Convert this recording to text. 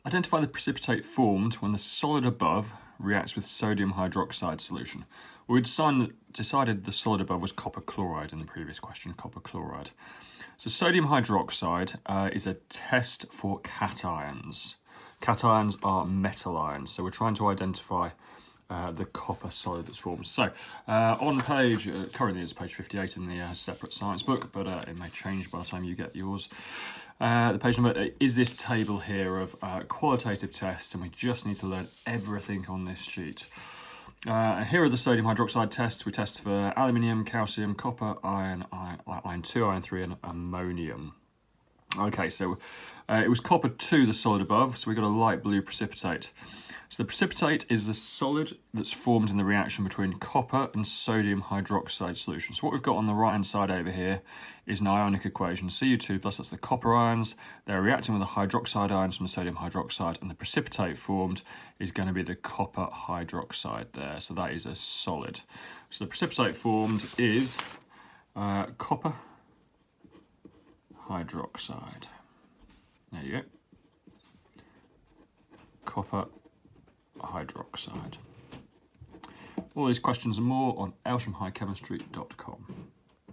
Identify the precipitate formed when the solid above reacts with sodium hydroxide solution. We decided the solid above was copper chloride in the previous question, copper chloride. So sodium hydroxide is a test for cations. Cations are metal ions, so we're trying to identify the copper solid that's formed. So on page, currently it's page 58 in the separate science book, but it may change by the time you get yours. The page number is this table here of qualitative tests, and we just need to learn everything on this sheet. Here are the sodium hydroxide tests. We test for aluminium, calcium, copper, iron 2, iron 3, and ammonium. Okay, so it was copper 2, the solid above, so we got a light blue precipitate. So the precipitate is the solid that's formed in the reaction between copper and sodium hydroxide solution. So what we've got on the right-hand side over here is an ionic equation. Cu2 plus, that's the copper ions. They're reacting with the hydroxide ions from the sodium hydroxide, and the precipitate formed is going to be the copper hydroxide there. So that is a solid. So the precipitate formed is copper hydroxide. There you go. Copper hydroxide. All these questions and more on elshamhighchemistry.com.